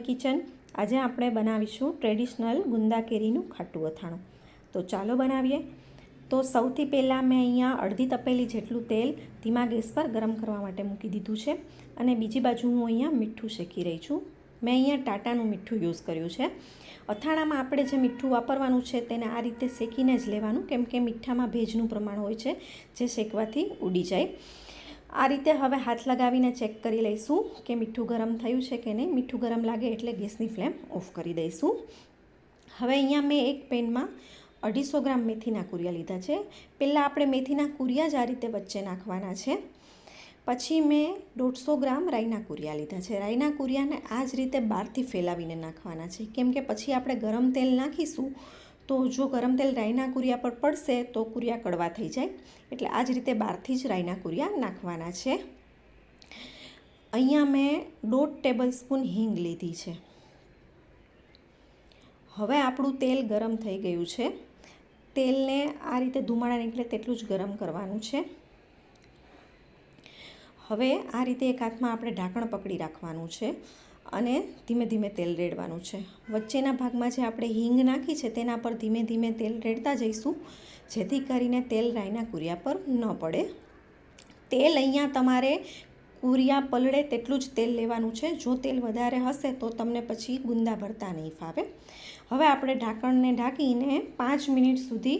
Kitchen. આજે આપણે બનાવીશું ટ્રેડિશનલ ગુંદા કેરીનું ખાટું અથાણું। તો ચાલો બનાવીએ। તો સૌથી પહેલાં મેં અહીંયા અડધી તપેલી જેટલું તેલ ધીમા ગેસ પર ગરમ કરવા માટે મૂકી દીધું છે અને બીજી બાજુ હું અહીંયા મીઠું શેકી રહી છું। મેં અહીંયા ટાટાનું મીઠું યુઝ કર્યું છે। અથાણામાં આપણે જે મીઠું વાપરવાનું છે તેને આ રીતે શેકીને જ લેવાનું, કેમ કે મીઠામાં ભેજનું પ્રમાણ હોય છે જે શેકવાથી ઉડી જાય। આ રીતે હવે હાથ લગાવીને ચેક કરી લઈશું કે મીઠું ગરમ થયું છે કે નહીં। મીઠું ગરમ લાગે એટલે ગેસની ફ્લેમ ઓફ કરી દઈશું। હવે અહીંયા મેં એક પેનમાં 250 ગ્રામ મેથીના કુરિયા લીધા છે। પહેલાં આપણે મેથીના કુરિયા જ આ રીતે વચ્ચે નાખવાના છે। પછી મેં 150 ગ્રામ રાઈના કુરિયા લીધા છે। રાઈના કુરિયાને આ જ રીતે બહારથી ફેલાવીને નાખવાના છે, કેમ કે પછી આપણે ગરમ તેલ નાખીશું તો જો ગરમ તેલ રાઈના કુરિયા પર પડશે તો કુરિયા કડવા થઈ જાય, એટલે આ જ રીતે બહારથી જ રાઈના કુરિયા નાખવાના છે। અહીંયા મેં 1.5 ટેબલસ્પૂન હિંગ લીધી છે। હવે આપણું તેલ ગરમ થઈ ગયું છે। તેલને આ રીતે ધુમાડા નીકળે તેટલું જ ગરમ કરવાનું છે। હવે આ રીતે એક હાથમાં આપણે ઢાંકણ પકડી રાખવાનું છે અને ધીમે ધીમે તેલ રેડવાનું છે। વચ્ચેના ભાગમાં જે આપણે હિંગ નાખી છે તેના પર ધીમે ધીમે તેલ રેડતા જઈશું, જેથી કરીને તેલ રાઈના કુરિયા પર ન પડે। તેલ અહીંયા તમારે કુરિયા પલળે તેટલું જ તેલ લેવાનું છે। જો તેલ વધારે હશે તો તમને પછી ગુંદા ભરતા નહીં ફાવે। હવે આપણે ઢાંકણને ઢાંકીને 5 મિનિટ સુધી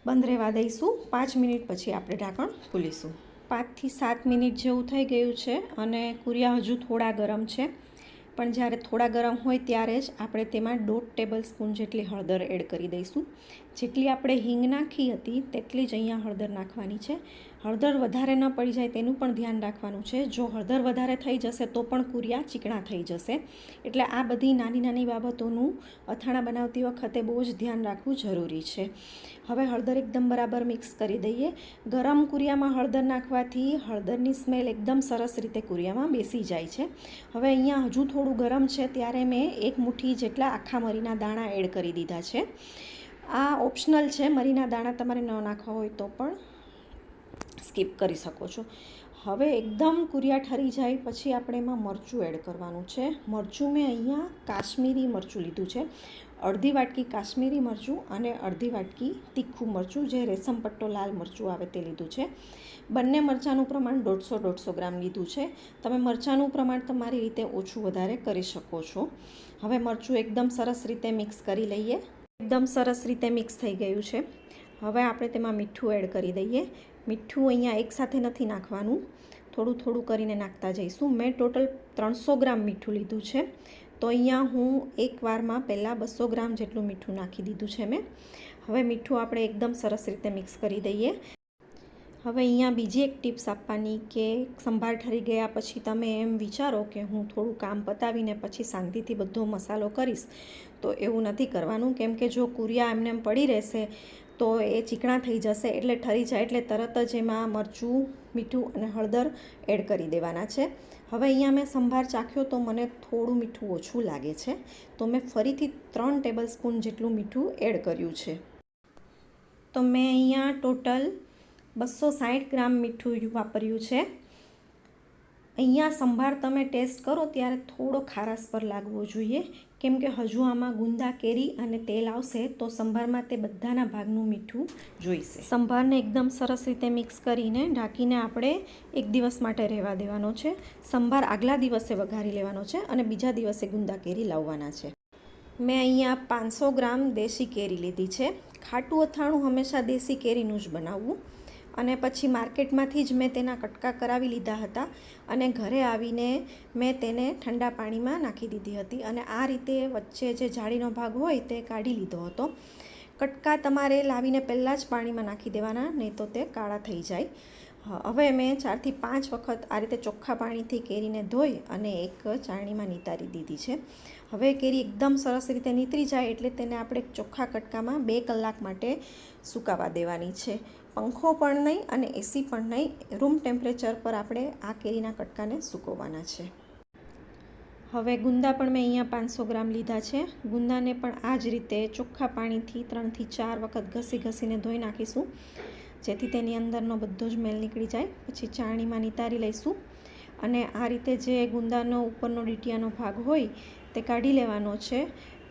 બંધ રહેવા દઈશું। 5 મિનિટ પછી આપણે ઢાંકણ ખોલીશું। 5 થી 7 મિનિટ જેવું થઈ ગયું છે અને કુરિયા હજુ થોડા ગરમ છે, પણ જ્યારે થોડા ગરમ હોય ત્યારે જ આપણે તેમાં 1.5 ટેબલસ્પૂન જેટલી હળદર એડ કરી દઈશું। જેટલી આપણે હિંગ નાખી હતી તેટલી જ અહીંયા હળદર નાખવાની છે। હળદર વધારે ન પડી જાય તેનું પણ ધ્યાન રાખવાનું છે। જો હળદર વધારે થઈ જશે તો પણ કુરિયા ચીકણા થઈ જશે, એટલે આ બધી નાની નાની બાબતોનું અથાણા બનાવતી વખતે બહુ જ ધ્યાન રાખવું જરૂરી છે। હવે હળદર એકદમ બરાબર મિક્સ કરી દઈએ। ગરમ કુરિયામાં હળદર નાખવાથી હળદરની સ્મેલ એકદમ સરસ રીતે કુરિયામાં બેસી જાય છે। હવે અહીંયા હજુ થોડું ગરમ છે ત્યારે મેં 1 મુઠ્ઠી જેટલા આખા મરીના દાણા એડ કરી દીધા છે। આ ઓપ્શનલ છે, મરીના દાણા તમારે ન નાખવા હોય તો પણ સ્કીપ કરી શકો છો। હવે એકદમ કુરિયા ઠરી જાય પછી આપણે એમાં મરચું એડ કરવાનું છે। મરચું મેં અહીંયા કાશ્મીરી મરચું લીધું છે। અડધી વાટકી કાશ્મીરી મરચું અને અડધી વાટકી તીખું મરચું, જે રેશમ પટ્ટો લાલ મરચું આવે તે લીધું છે। બંને મરચાંનું પ્રમાણ 150 ગ્રામ લીધું છે। તમે મરચાંનું પ્રમાણ તમારી રીતે ઓછું વધારે કરી શકો છો। હવે મરચું એકદમ સરસ રીતે મિક્સ કરી લઈએ। એકદમ સરસ રીતે મિક્સ થઈ ગયું છે। હવે આપણે તેમાં મીઠું એડ કરી દઈએ। મીઠું અહીંયા એકસાથે નથી નાખવાનું, થોડું થોડું કરીને નાખતા જઈશું। મેં ટોટલ 300 ગ્રામ મીઠું લીધું છે, તો અહીંયા હું એક વારમાં પહેલાં 200 ગ્રામ જેટલું મીઠું નાખી દીધું છે મેં। હવે મીઠું આપણે એકદમ સરસ રીતે મિક્સ કરી દઈએ। હવે અહીંયા બીજી એક ટિપ્સ આપવાની કે સંભાર ઠરી ગયા પછી તમે એમ વિચારો કે હું થોડું કામ પતાવીને પછી શાંતિથી બધો મસાલો કરીશ, તો એવું નથી કરવાનું, કેમ કે જો કુરિયા એમને એમ પડી રહેશે તો એ ચીકણા થઈ જશે, એટલે ઠરી જાય એટલે તરત જ એમાં મરચું, મીઠું અને હળદર એડ કરી દેવાના છે। હવે અહીંયા મેં સંભાર ચાખ્યો તો મને થોડું મીઠું ઓછું લાગે છે, તો મેં ફરીથી 3 ટેબલસ્પૂન જેટલું મીઠું એડ કર્યું છે। તો મેં અહીંયા ટોટલ 260 ગ્રામ મીઠું વાપર્યું છે। અહીંયા સંભાર તમે ટેસ્ટ કરો ત્યારે થોડો ખારાશ પર લાગવો જોઈએ, કેમ કે હજુ આમાં ગુંદા કેરી અને તેલ આવશે તો સંભારમાં તે બધાના ભાગનું મીઠું જોઈશે। સંભારને એકદમ સરસ રીતે મિક્સ કરીને ઢાંકીને આપણે 1 દિવસ માટે રહેવા દેવાનો છે। સંભાર આગલા દિવસે વઘારી લેવાનો છે અને બીજા દિવસે ગુંદા કેરી લાવવાના છે। મેં અહીંયા 500 ગ્રામ દેશી કેરી લીધી છે। ખાટું અથાણું હંમેશા દેશી કેરીનું જ બનાવવું, અને પછી માર્કેટમાંથી જ મેં તેના કટકા કરાવી લીધા હતા અને ઘરે આવીને મેં તેને ઠંડા પાણીમાં નાખી દીધી હતી અને આ રીતે વચ્ચે જે જાળીનો ભાગ હોય તે કાઢી લીધો હતો। કટકા તમારે લાવીને પહેલાં જ પાણીમાં નાખી દેવાના, નહીં તો તે કાળા થઈ જાય। હવે મેં 4 થી 5 વખત આ રીતે ચોખ્ખા પાણીથી કેરીને ધોઈ અને એક ચાળણીમાં નીતારી દીધી છે। હવે કેરી એકદમ સરસ રીતે નીતરી જાય એટલે તેને આપણે ચોખ્ખા કટકામાં 2 કલાક માટે સુકાવા દેવાની છે। પંખો પણ નહીં અને એસી પણ નહીં, રૂમ ટેમ્પરેચર પર આપણે આ કેરીના કટકાને સૂકવવાના છે। હવે ગુંદા પણ મેં અહીંયા 500 ગ્રામ લીધા છે। ગુંદાને પણ આ જ રીતે ચોખ્ખા પાણીથી 3 થી 4 વખત ઘસીને ધોઈ નાખીશું, જેથી તેની અંદરનો બધો જ મેલ નીકળી જાય। પછી ચાળણીમાં નિતારી લઈશું અને આ રીતે જે ગુંદાનો ઉપરનો ડીટીયાનો ભાગ હોય તે કાઢી લેવાનો છે.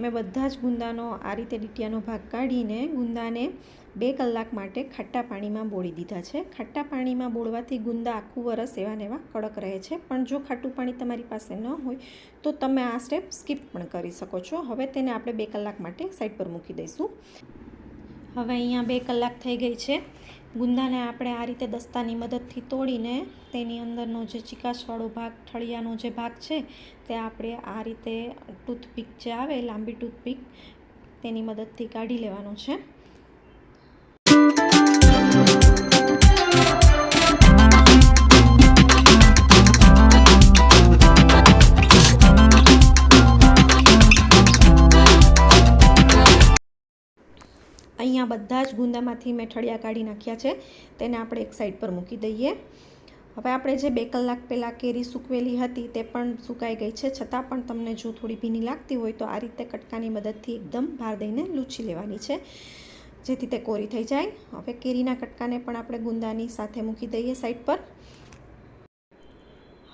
મેં બધા જ ગુંદાનો આ રીતે ડીટીયાનો ભાગ કાઢીને ગુંદાને 2 કલાક માટે ખાટા પાણીમાં બોળી દીધા છે. ખાટા પાણીમાં બોળવાથી ગુંદા આખું વરસ એવા ને એવા કડક રહે છે. પણ જો ખાટું પાણી તમારી પાસે ન હોય તો તમે આ સ્ટેપ સ્કીપ પણ કરી શકો છો. હવે તેને આપણે 2 કલાક માટે સાઈડ પર મૂકી દઈશું. હવે અહીંયા 2 કલાક થઈ ગઈ છે. ગુંદાને આપણે આ રીતે દસ્તાની મદદથી તોડીને તેની અંદરનો જે ચીકાશવાળો ભાગ, ઠળિયાનો જે ભાગ છે તે આપણે આ રીતે ટૂથપીક જે આવે, લાંબી ટૂથપીક, તેની મદદથી કાઢી લેવાનો છે. અહીંયા બધા જ ગુંદામાંથી મેં ઠળિયા કાઢી નાખ્યા છે. તેને આપણે એક સાઈડ પર મૂકી દઈએ. હવે આપણે જે 2 કલાક પહેલાં કેરી સૂકવેલી હતી તે પણ સુકાઈ ગઈ છે. છતાં પણ તમને જો થોડી ભીની લાગતી હોય તો આ રીતે કટકાની મદદથી એકદમ ભાર દઈને લૂછી લેવાની છે, જેથી તે કોરી થઈ જાય. હવે કેરીના કટકાને પણ આપણે ગુંદાની સાથે મૂકી દઈએ સાઈડ પર.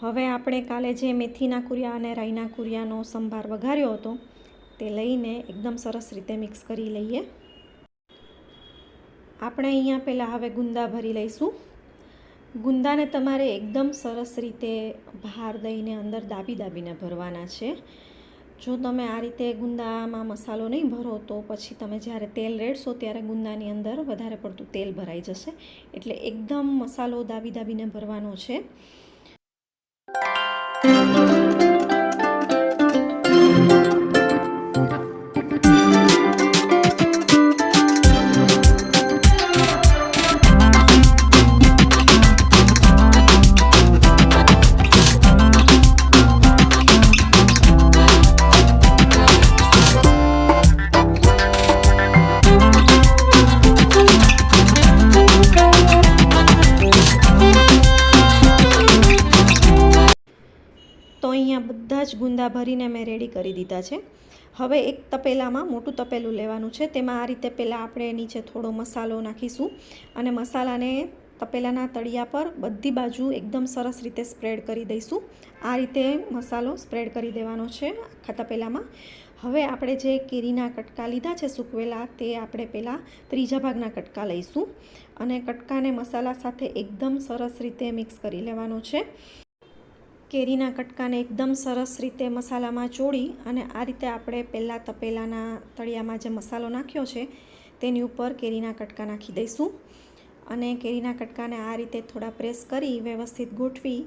હવે આપણે કાલે જે મેથીના કુરિયા અને રાઈના કુરિયાનો સંભાર વઘાર્યો હતો તે લઈને એકદમ સરસ રીતે મિક્સ કરી લઈએ. આપણે અહીંયા પહેલાં હવે ગુંદા ભરી લઈશું. ગુંદાને તમારે એકદમ સરસ રીતે ભાર દઈને અંદર દાબીને ભરવાના છે. જો તમે આ રીતે ગુંદામાં મસાલો નહીં ભરો તો પછી તમે જ્યારે તેલ રેડશો ત્યારે ગુંદાની અંદર વધારે પડતું તેલ ભરાઈ જશે. એટલે એકદમ મસાલો દાબીને ભરવાનો છે. બધા જ ગુંદા ભરીને મેં રેડી કરી દીધા છે. હવે એક તપેલામાં, મોટું તપેલું લેવાનું છે. તેમાં આ રીતે પહેલાં આપણે નીચે થોડો મસાલો નાખીશું અને મસાલાને તપેલાના તળિયા પર બધી બાજુ એકદમ સરસ રીતે સ્પ્રેડ કરી દઈશું. આ રીતે મસાલો સ્પ્રેડ કરી દેવાનો છે આખા તપેલામાં. હવે આપણે જે કેરીના કટકા લીધા છે સૂકવેલા, તે આપણે પહેલાં ત્રીજા ભાગના કટકા લઈશું અને કટકાને મસાલા સાથે એકદમ સરસ રીતે મિક્સ કરી લેવાનો છે. કેરીના કટકાને એકદમ સરસ રીતે મસાલામાં ચોળી અને આ રીતે આપણે પહેલાં તપેલાના તળિયામાં જે મસાલો નાખ્યો છે તેની ઉપર કેરીના કટકા નાખી દઈશું અને કેરીના કટકાને આ રીતે થોડા પ્રેસ કરી વ્યવસ્થિત ગોઠવી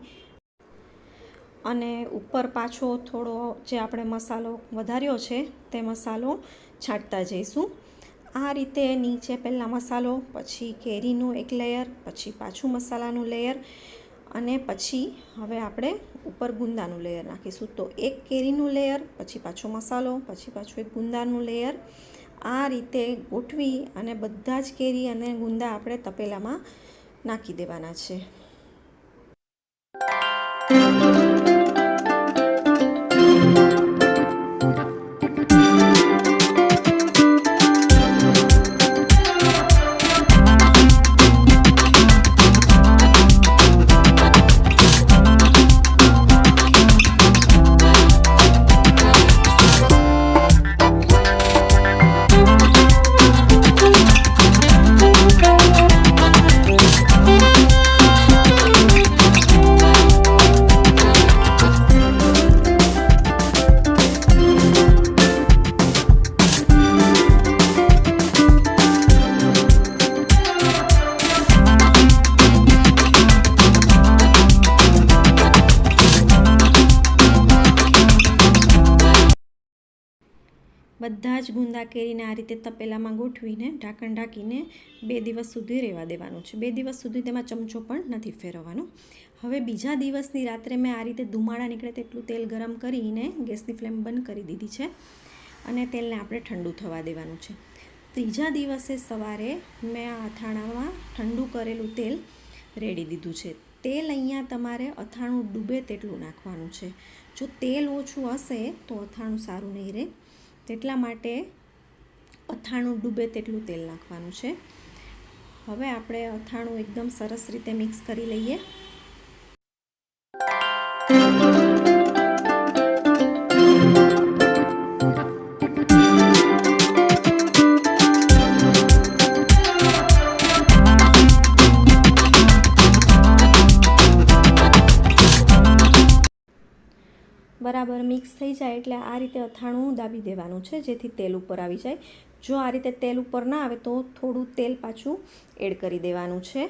અને ઉપર પાછો થોડો જે આપણે મસાલો વધાર્યો છે તે મસાલો છાંટતા જઈશું. આ રીતે નીચે પહેલાં મસાલો, પછી કેરીનું એક લેયર, પછી પાછું મસાલાનું લેયર અને પછી હવે આપણે ઉપર ગુંદાનું લેયર નાખીશું. તો એક કેરીનું લેયર, પછી પાછો મસાલો, પછી પાછું એક ગુંદાનું લેયર, આ રીતે ગોઠવી અને બધા જ કેરી અને ગુંદા આપણે તપેલામાં નાખી દેવાના છે. બધા જ ગુંદા કેરીને આ રીતે તપેલામાં ગોઠવીને ઢાંકણ ઢાંકીને 2 દિવસ સુધી રહેવા દેવાનું છે. 2 દિવસ સુધી તેમાં ચમચો પણ નથી ફેરવવાનો. હવે બીજા દિવસની રાત્રે મેં આ રીતે ધુમાડા નીકળે તેટલું તેલ ગરમ કરીને ગેસની ફ્લેમ બંધ કરી દીધી છે અને તેલને આપણે ઠંડુ થવા દેવાનું છે. ત્રીજા દિવસે સવારે મેં આ અથાણામાં ઠંડુ કરેલું તેલ રેડી દીધું છે. તેલ અહીંયા તમારે અથાણું ડૂબે તેટલું નાખવાનું છે. જો તેલ ઓછું હશે તો અથાણું સારું નહીં રહે, તેટલા માટે અથાણું ડૂબે તેટલું તેલ નાખવાનું છે. હવે આપણે અથાણું એકદમ સરસ રીતે મિક્સ કરી લઈએ. થઈ જાય એટલે આ રીતે અથાણું દાબી દેવાનું છે, જેથી તેલ ઉપર આવી જાય. જો આ રીતે તેલ ઉપર ના આવે તો થોડું તેલ પાછું એડ કરી દેવાનું છે.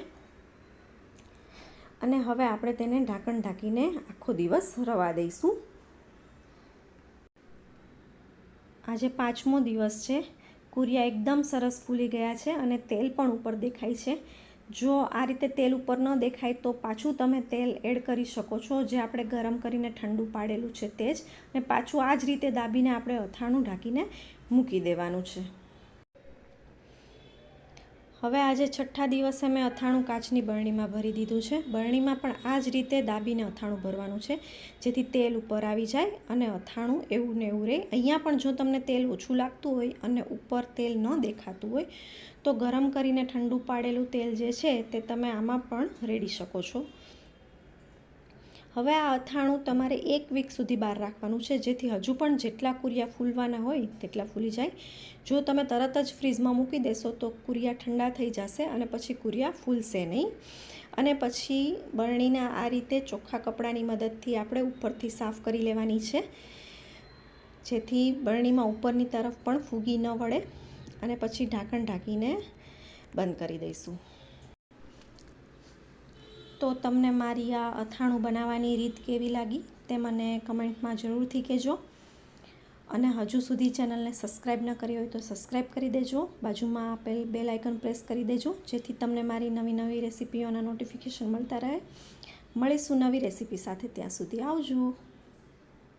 અને હવે આપણે તેને ઢાંકણ ઢાંકીને આખો દિવસ રવા દઈશું. આજે 5મો દિવસ છે. કુરિયા એકદમ સરસ ફૂલી ગયા છે અને તેલ પણ ઉપર દેખાય છે. જો આ રીતે તેલ ઉપર ન દેખાય તો પાછું તમે તેલ એડ કરી શકો છો, જે આપણે ગરમ કરીને ઠંડુ પાડેલું છે તે જ. અને પાછું આ જ રીતે દાબીને આપણે અથાણું ઢાંકીને મૂકી દેવાનું છે. હવે આજે 6થા દિવસે મેં અથાણું કાચની બરણીમાં ભરી દીધું છે. બરણીમાં પણ આ જ રીતે દાબીને અથાણું ભરવાનું છે, જેથી તેલ ઉપર આવી જાય અને અથાણું એવું ને એવું રહે. અહીંયા પણ જો તમને તેલ ઓછું લાગતું હોય અને ઉપર તેલ ન દેખાતું હોય તો ગરમ કરીને ઠંડુ પાડેલું તેલ જે છે તે તમે આમાં પણ રેડી શકો છો. હવે આ અથાણું તમારે 1 વીક સુધી બહાર રાખવાનું છે, જેથી હજુ પણ જેટલા કુરિયા ફૂલવાના હોય તેટલા ફૂલી જાય. જો તમે તરત જ ફ્રીઝમાં મૂકી દેશો તો કુરિયા ઠંડા થઈ જશે અને પછી કુરિયા ફૂલશે નહીં. અને પછી બરણીને આ રીતે ચોખ્ખા કપડાની મદદથી આપણે ઉપરથી સાફ કરી લેવાની છે, જેથી બરણીમાં ઉપરની તરફ પણ ફૂગી ન વળે. અને પછી ઢાંકણ ઢાંકીને બંધ કરી દઈશું. તો તમને મારી આ અથાણું બનાવવાની રીત કેવી લાગી તે મને કમેન્ટમાં જરૂરથી કહેજો. અને હજુ સુધી ચેનલને સબસ્ક્રાઈબ ન કરી હોય તો સબસ્ક્રાઈબ કરી દેજો. બાજુમાં આપેલ બેલ આઇકન પ્રેસ કરી દેજો, જેથી તમને મારી નવી રેસીપીઓના નોટિફિકેશન મળતા રહે. મળીશું નવી રેસીપી સાથે. ત્યાં સુધી આવજો.